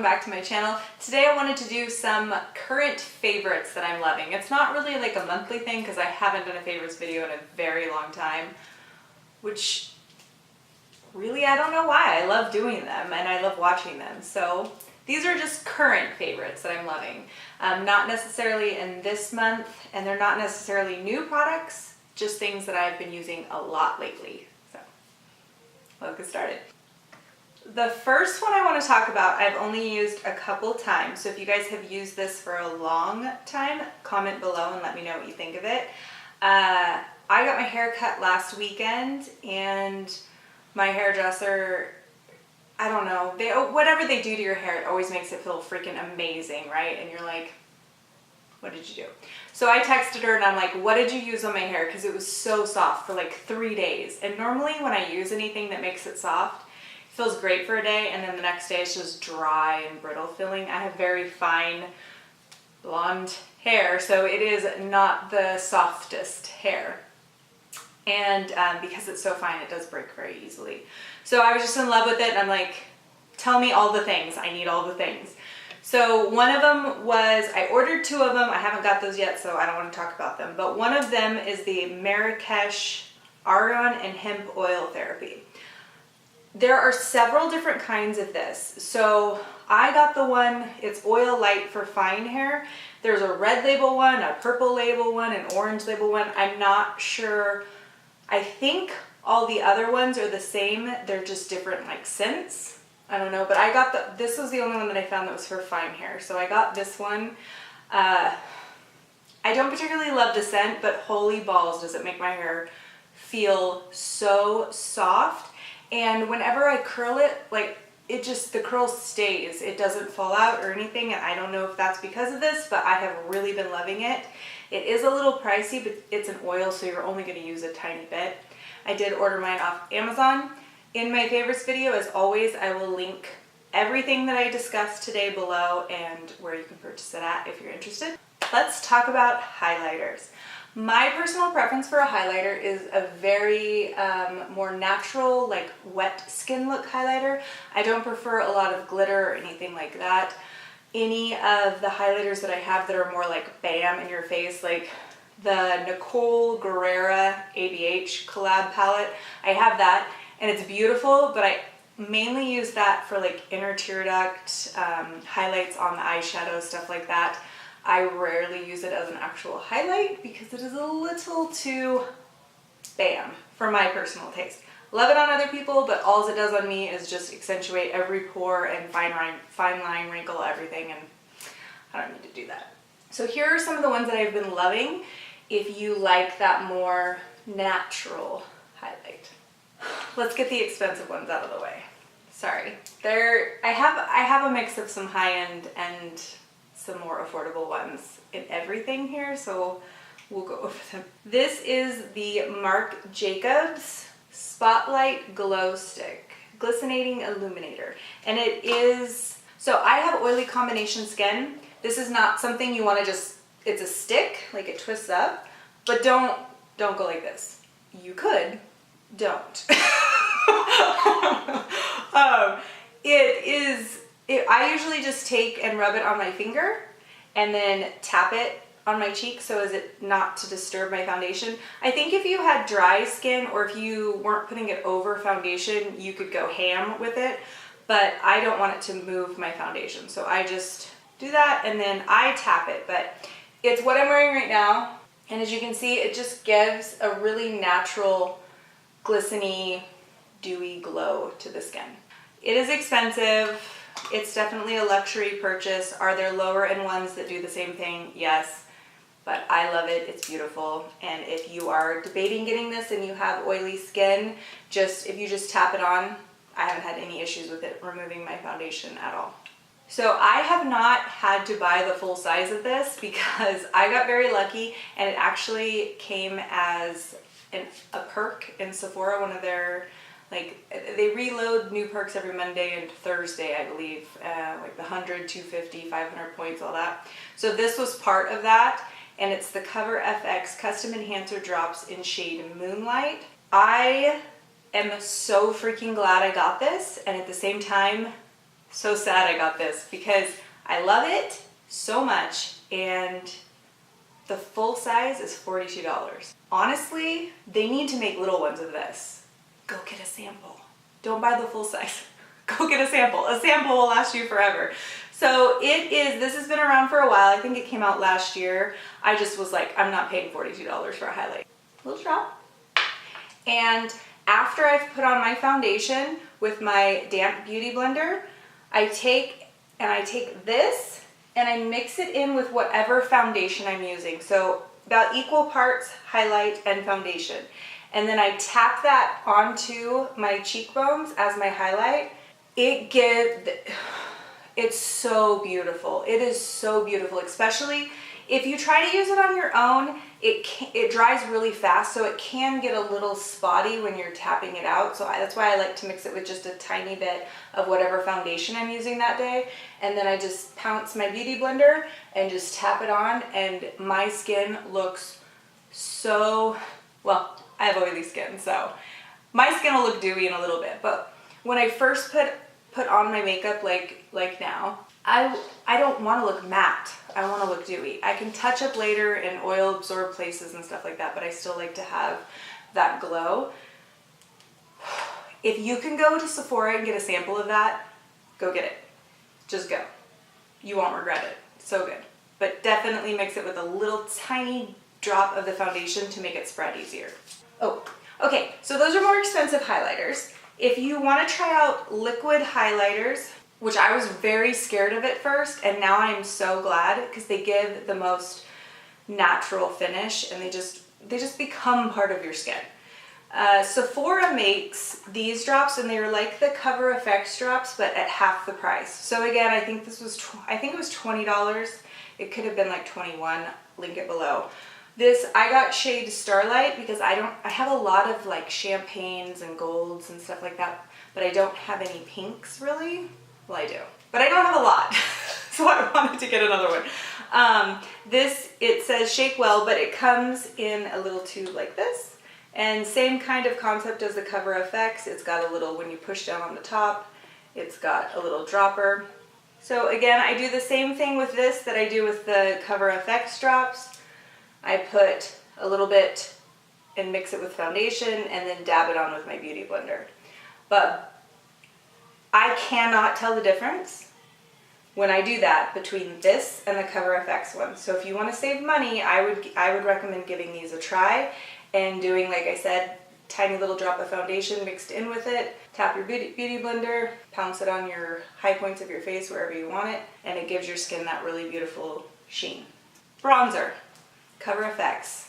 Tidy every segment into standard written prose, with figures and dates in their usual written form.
welcome back to my channel. Today I wanted to do some current favorites that I'm loving. It's not really like a monthly thing because I haven't done a favorites video in a very long time, which really I don't know why. I love doing them and I love watching them. So these are just current favorites that I'm loving. Not necessarily in this month, and they're not necessarily new products, just things that I've been using a lot lately. So let's get started. The first one I want to talk about, I've only used a couple times. So if you guys have used this for a long time, comment below and let me know what you think of it. I got my hair cut last weekend and my hairdresser, I don't know, whatever they do to your hair, it always makes it feel freaking amazing, right? And you're like, what did you do? So I texted her and I'm like, what did you use on my hair? Because it was so soft for like 3 days. And normally when I use anything that makes it soft, it feels great for a day, and then the next day it's just dry and brittle feeling. I have very fine blonde hair, so it is not the softest hair. And because it's so fine, it does break very easily. So I was just in love with it, and I'm like, tell me all the things. I need all the things. So one of them was, I ordered 2 of them. I haven't got those yet, so I don't want to talk about them. But one of them is the Maraakesh Argan and Hemp Oil Therapy. There are several different kinds of this. So I got the one, it's oil light for fine hair. There's a red label one, a purple label one, an orange label one. I'm not sure. I think all the other ones are the same. They're just different like scents. I don't know, but I got this was the only one that I found that was for fine hair. So I got this one. I don't particularly love the scent, but holy balls does it make my hair feel so soft. And whenever I curl it, like it just, the curl stays. It doesn't fall out or anything. And I don't know if that's because of this, but I have really been loving it. It is a little pricey, but it's an oil, so you're only going to use a tiny bit. I did order mine off Amazon. In my favorites video, as always, I will link everything that I discussed today below and where you can purchase it at if you're interested. Let's talk about highlighters. My personal preference for a highlighter is a very more natural, like wet skin look highlighter. I don't prefer a lot of glitter or anything like that. Any of the highlighters that I have that are more like bam in your face, like the Nicole Guerrera ABH collab palette, I have that and it's beautiful, but I mainly use that for like inner tear duct, highlights on the eyeshadow, stuff like that. I rarely use it as an actual highlight because it is a little too bam for my personal taste. Love it on other people, but all it does on me is just accentuate every pore and fine line, wrinkle, everything, and I don't need to do that. So here are some of the ones that I've been loving if you like that more natural highlight. Let's get the expensive ones out of the way. Sorry. I have a mix of some high-end and some more affordable ones in everything here, so we'll go over them. This is the Marc Jacobs Spotlight Glow Stick Glistening Illuminator, and it is, so I have oily combination skin. This is not something you want to just, it's a stick, like it twists up, but don't go like this. You could, don't. I usually just take and rub it on my finger and then tap it on my cheek so as it not to disturb my foundation. I think if you had dry skin or if you weren't putting it over foundation, you could go ham with it, but I don't want it to move my foundation. So I just do that and then I tap it, but it's what I'm wearing right now. And as you can see, it just gives a really natural, glistening, dewy glow to the skin. It is expensive. It's definitely a luxury purchase. Are there lower end ones that do the same thing? Yes, but I love it. It's beautiful. And if you are debating getting this and you have oily skin, if you just tap it on, I haven't had any issues with it removing my foundation at all. So I have not had to buy the full size of this because I got very lucky and it actually came as a perk in Sephora, one of their, like, they reload new perks every Monday and Thursday, I believe, like the 100, 250, 500 points, all that. So this was part of that, and it's the Cover FX Custom Enhancer Drops in shade Moonlight. I am so freaking glad I got this, and at the same time, so sad I got this because I love it so much, and the full size is $42. Honestly, they need to make little ones of this. Go get a sample. Don't buy the full size. Go get a sample. A sample will last you forever. So this has been around for a while. I think it came out last year. I just was like, I'm not paying $42 for a highlight. Little drop. And after I've put on my foundation with my damp beauty blender, I take this and I mix it in with whatever foundation I'm using. So about equal parts highlight and foundation. And then I tap that onto my cheekbones as my highlight. It's so beautiful. It is so beautiful, especially if you try to use it on your own. It dries really fast, so it can get a little spotty when you're tapping it out. So that's why I like to mix it with just a tiny bit of whatever foundation I'm using that day. And then I just pounce my beauty blender and just tap it on, and my skin looks so, well, I have oily skin, so my skin will look dewy in a little bit. But when I first put on my makeup like now, I don't want to look matte. I want to look dewy. I can touch up later in oil absorbed places and stuff like that, but I still like to have that glow. If you can go to Sephora and get a sample of that, go get it. Just go. You won't regret it. So good. But definitely mix it with a little tiny drop of the foundation to make it spread easier. Oh, okay. So those are more expensive highlighters. If you want to try out liquid highlighters, which I was very scared of at first, and now I'm so glad because they give the most natural finish, and they just become part of your skin. Sephora makes these drops, and they're like the Cover FX drops, but at half the price. So again, I think it was $20. It could have been like $21. Link it below. This, I got shade Starlight because I have a lot of like champagnes and golds and stuff like that, but I don't have any pinks really. Well, I do, but I don't have a lot, so I wanted to get another one. It says shake well, but it comes in a little tube like this, and same kind of concept as the Cover FX. It's got a little, when you push down on the top, it's got a little dropper. So again, I do the same thing with this that I do with the Cover FX drops. I put a little bit and mix it with foundation and then dab it on with my beauty blender. But I cannot tell the difference when I do that between this and the Cover FX one. So if you want to save money, I would recommend giving these a try and doing, like I said, tiny little drop of foundation mixed in with it. Tap your beauty blender, pounce it on your high points of your face wherever you want it, and it gives your skin that really beautiful sheen. Bronzer, Cover FX.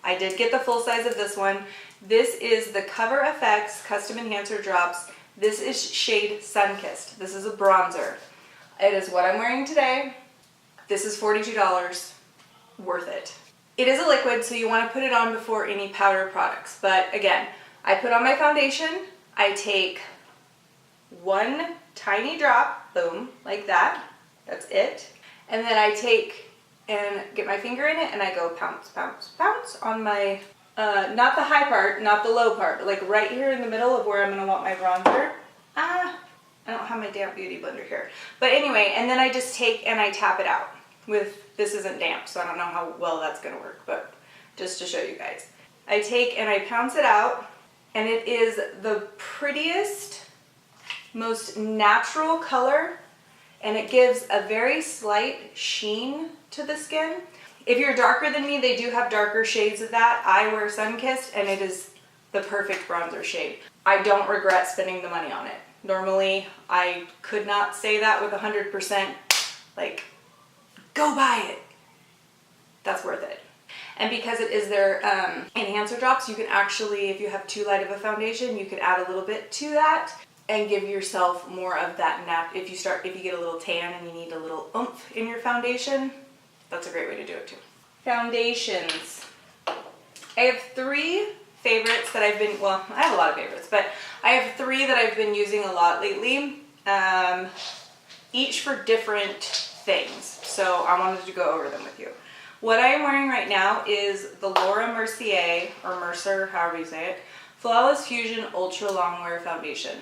I did get the full size of this one. This is the Cover FX Custom Enhancer Drops. This is shade Sunkissed. This is a bronzer. It is what I'm wearing today. This is $42. Worth it. It is a liquid, so you want to put it on before any powder products. But again, I put on my foundation. I take one tiny drop, boom, like that. That's it. And then I take and get my finger in it, and I go pounce, pounce, pounce on my, not the high part, not the low part, but like right here in the middle of where I'm gonna want my bronzer. I don't have my damp beauty blender here. But anyway, and then I just take and I tap it out with, this isn't damp, so I don't know how well that's gonna work, but just to show you guys. I take and I pounce it out, and it is the prettiest, most natural color, and it gives a very slight sheen to the skin. If you're darker than me, they do have darker shades of that. I wear Sunkissed, and it is the perfect bronzer shade. I don't regret spending the money on it. Normally, I could not say that with 100%, like, go buy it. That's worth it. And because it is their enhancer drops, you can actually, if you have too light of a foundation, you can add a little bit to that and give yourself more of that if you get a little tan and you need a little oomph in your foundation, that's a great way to do it too. Foundations. I have three favorites that I have a lot of favorites, but I have three that I've been using a lot lately, each for different things. So I wanted to go over them with you. What I am wearing right now is the Laura Mercier, or Mercer, however you say it, Flawless Fusion Ultra Longwear Foundation.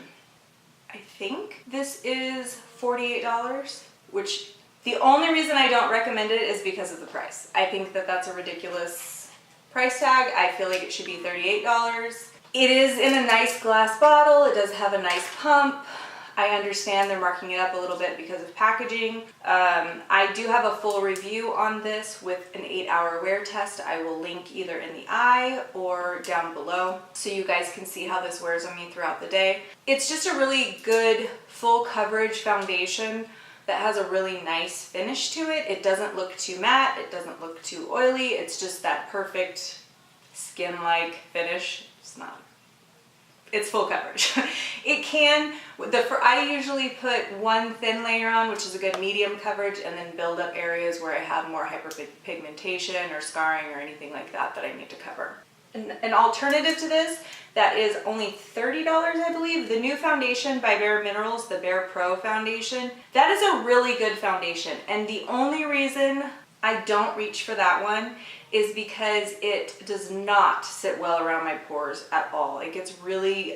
I think this is $48, which the only reason I don't recommend it is because of the price. I think that that's a ridiculous price tag. I feel like it should be $38. It is in a nice glass bottle. It does have a nice pump. I understand they're marking it up a little bit because of packaging. I do have a full review on this with an 8-hour wear test. I will link either in the eye or down below so you guys can see how this wears on me throughout the day. It's just a really good full coverage foundation that has a really nice finish to it. It doesn't look too matte. It doesn't look too oily. It's just that perfect skin-like finish. It's full coverage. It can, I usually put one thin layer on, which is a good medium coverage, and then build up areas where I have more hyperpigmentation or scarring or anything like that that I need to cover. An alternative to this that is only $30, I believe, the new foundation by Bare Minerals, the Bare Pro foundation. That is a really good foundation, and the only reason I don't reach for that one is because it does not sit well around my pores at all. It gets really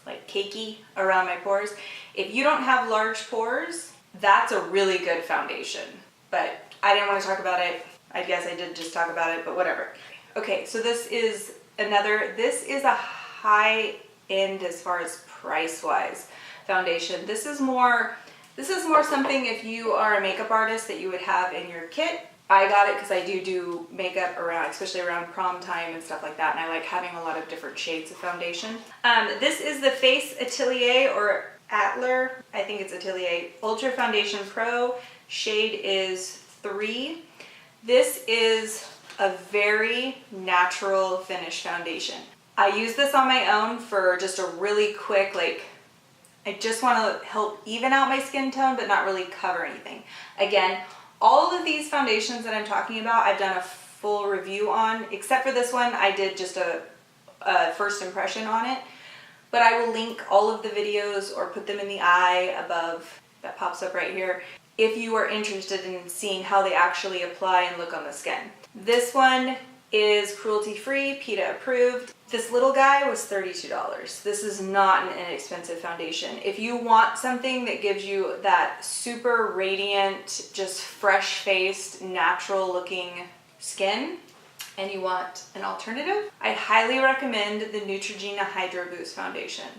like cakey around my pores. If you don't have large pores, that's a really good foundation. But I didn't want to talk about it. I guess I did just talk about it, but whatever. Okay, so this is a high end as far as price-wise foundation. This is more something if you are a makeup artist that you would have in your kit. I got it because I do makeup around, especially around prom time and stuff like that, and I like having a lot of different shades of foundation. This is the Face Atelier or Atelier, I think it's Atelier, Ultra Foundation Pro. Shade is 3. This is a very natural finish foundation. I use this on my own for just a really quick, like, I just want to help even out my skin tone but not really cover anything. Again, all of these foundations that I'm talking about, I've done a full review on, except for this one, I did just a first impression on it. But I will link all of the videos or put them in the eye above, that pops up right here, if you are interested in seeing how they actually apply and look on the skin. This one is cruelty-free, PETA approved. This little guy was $32. This is not an inexpensive foundation. If you want something that gives you that super radiant, just fresh-faced, natural-looking skin, and you want an alternative, I highly recommend the Neutrogena Hydro Boost Foundation.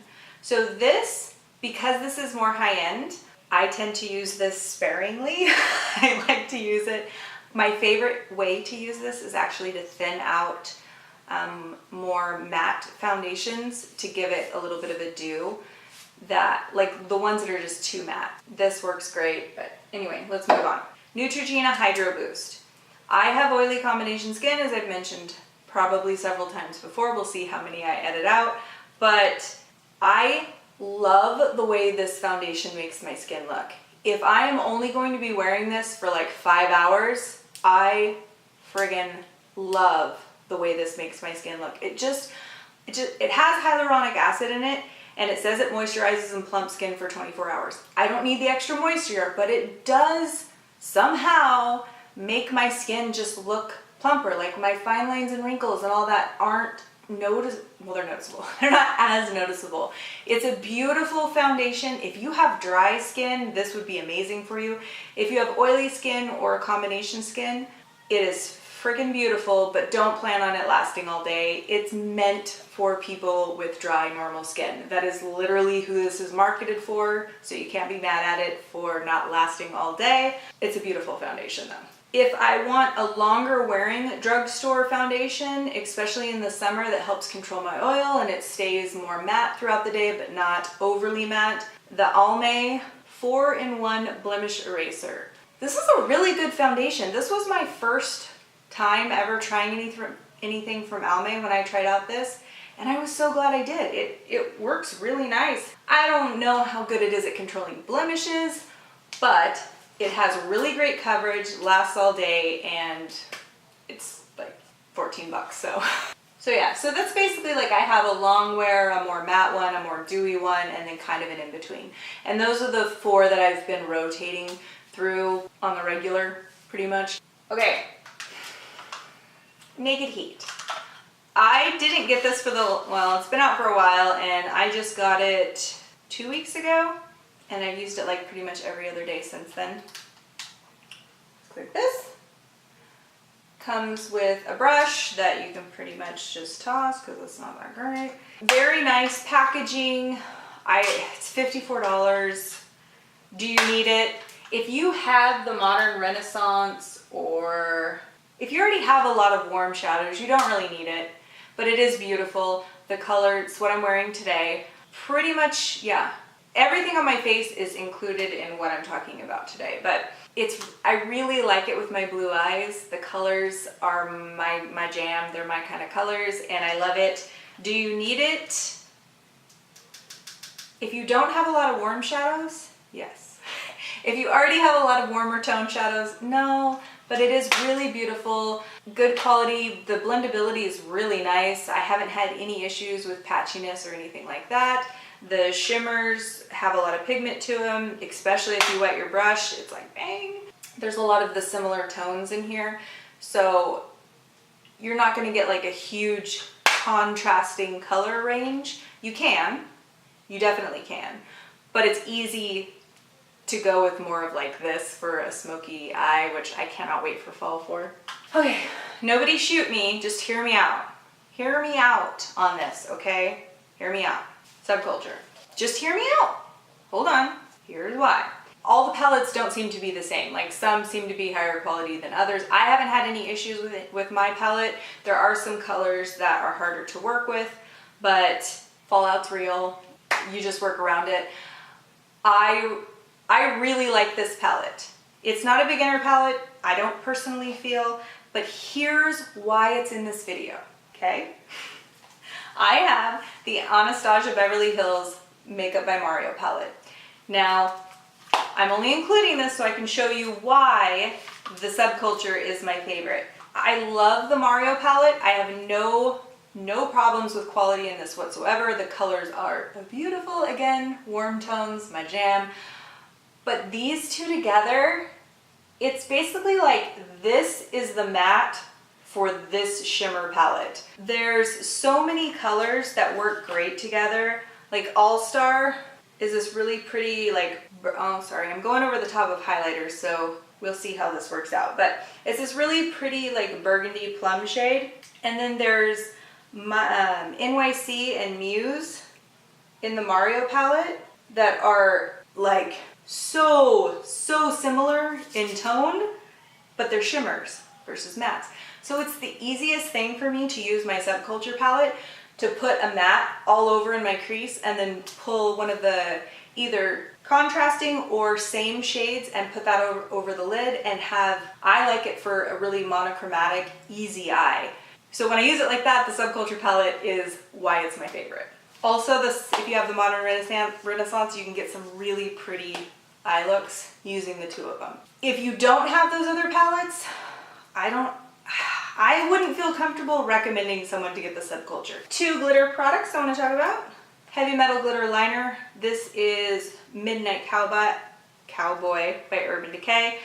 So this, because this is more high-end, I tend to use this sparingly. I like to use it. My favorite way to use this is actually to thin out more matte foundations to give it a little bit of a dew, that like the ones that are just too matte. This works great, but anyway, let's move on. Neutrogena Hydro Boost. I have oily combination skin, as I've mentioned probably several times before. We'll see how many I edit out, but I love the way this foundation makes my skin look. If I am only going to be wearing this for like 5 hours, I friggin' love the way this makes my skin look. It has hyaluronic acid in it, and it says it moisturizes and plumps skin for 24 hours. I don't need the extra moisture, but it does somehow make my skin just look plumper. Like my fine lines and wrinkles and all that aren't noticeable. Well, they're noticeable. They're not as noticeable. It's a beautiful foundation. If you have dry skin, this would be amazing for you. If you have oily skin or combination skin, it is freaking beautiful, but don't plan on it lasting all day. It's meant for people with dry, normal skin. That is literally who this is marketed for, so you can't be mad at it for not lasting all day. It's a beautiful foundation though. If I want a longer wearing drugstore foundation, especially in the summer, that helps control my oil and it stays more matte throughout the day but not overly matte, the Almay 4-in-1 Blemish Eraser. This is a really good foundation. This was my first time ever trying anything from Almay when I tried out this, and I was so glad I did. It works really nice. I don't know how good it is at controlling blemishes, but it has really great coverage, lasts all day, and it's like 14 bucks, so. So yeah, so that's basically like I have a long wear, a more matte one, a more dewy one, and then kind of an in-between. And those are the 4 that I've been rotating through on the regular, pretty much. Okay, Naked Heat. I didn't get this for well, it's been out for a while, and I just got it 2 weeks ago, and I've used it like pretty much every other day since then. Like this. Comes with a brush that you can pretty much just toss because it's not that great. Very nice packaging. It's $54. Do you need it? If you have the Modern Renaissance, or if you already have a lot of warm shadows, you don't really need it, but it is beautiful. The color, it's what I'm wearing today. Pretty much, yeah. Everything on my face is included in what I'm talking about today, but I really like it with my blue eyes. The colors are my jam. They're my kind of colors, and I love it. Do you need it? If you don't have a lot of warm shadows, yes. If you already have a lot of warmer tone shadows, no, but it is really beautiful, good quality. The blendability is really nice. I haven't had any issues with patchiness or anything like that. The shimmers have a lot of pigment to them, especially if you wet your brush, it's like bang. There's a lot of the similar tones in here, so you're not gonna get like a huge contrasting color range. You definitely can, but it's easy to go with more of like this for a smoky eye, which I cannot wait for fall for. Okay, nobody shoot me, just hear me out. Hear me out on this, okay? Hear me out. Subculture. Just hear me out. Hold on. Here's why. All the palettes don't seem to be the same. Like some seem to be higher quality than others. I haven't had any issues with it with my palette. There are some colors that are harder to work with, but fallout's real. You just work around it. I really like this palette. It's not a beginner palette, I don't personally feel, but here's why it's in this video, okay? I have the Anastasia Beverly Hills Makeup by Mario palette. Now, I'm only including this so I can show you why the Subculture is my favorite. I love the Mario palette. I have no problems with quality in this whatsoever. The colors are beautiful. Again, warm tones, my jam. But these two together, it's basically like this is the matte for this shimmer palette. There's so many colors that work great together. Like All Star is this really pretty, like, oh sorry, I'm going over the top of highlighters, so we'll see how this works out. But it's this really pretty like burgundy plum shade. And then there's my, NYC and Muse in the Mario palette that are like so similar in tone, but they're shimmers versus mattes. So it's the easiest thing for me to use my Subculture palette to put a matte all over in my crease and then pull one of the either contrasting or same shades and put that over the lid and have, I like it for a really monochromatic, easy eye. So when I use it like that, the Subculture palette is why it's my favorite. Also, if you have the Modern Renaissance, you can get some really pretty eye looks using the two of them. If you don't have those other palettes, I wouldn't feel comfortable recommending someone to get the Subculture. Two glitter products I want to talk about. Heavy Metal Glitter Liner. This is Midnight Cowboy by Urban Decay.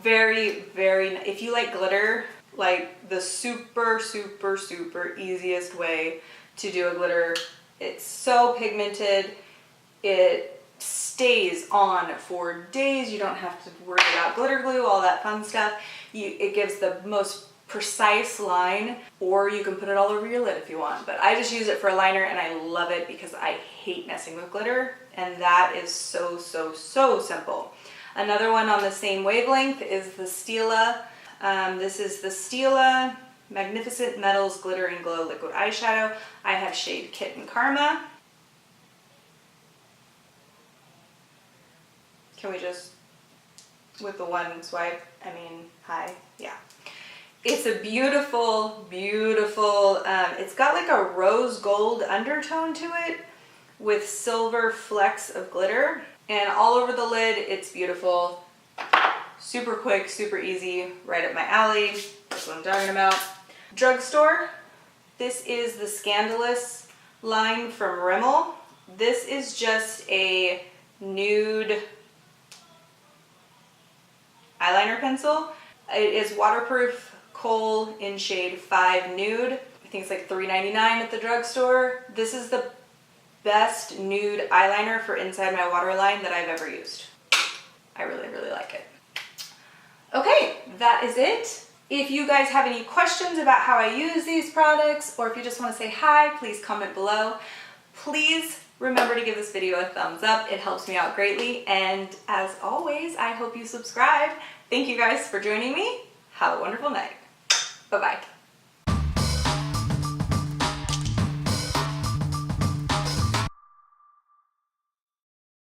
Very, if you like glitter, like the super easiest way to do a glitter. It's so pigmented. It stays on for days. You don't have to worry about glitter glue, all that fun stuff. It gives the most precise line, or you can put it all over your lid if you want. But I just use it for a liner and I love it because I hate messing with glitter, and that is so simple. Another one on the same wavelength is the Stila. This is the Stila Magnificent Metals Glitter and Glow Liquid Eyeshadow. I have shade Kitten Karma. Can we just, with the one swipe, hi, yeah. It's a beautiful, it's got like a rose gold undertone to it with silver flecks of glitter. And all over the lid, it's beautiful. Super quick, super easy, right up my alley. That's what I'm talking about. Drugstore. This is the Scandalous line from Rimmel. This is just a nude eyeliner pencil. It is waterproof, kohl in shade 5 Nude. I think it's like $3.99 at the drugstore. This is the best nude eyeliner for inside my waterline that I've ever used. I really, really like it. Okay, that is it. If you guys have any questions about how I use these products, or if you just want to say hi, please comment below. Please remember to give this video a thumbs up. It helps me out greatly. And as always, I hope you subscribe. Thank you guys for joining me. Have a wonderful night. Bye-bye.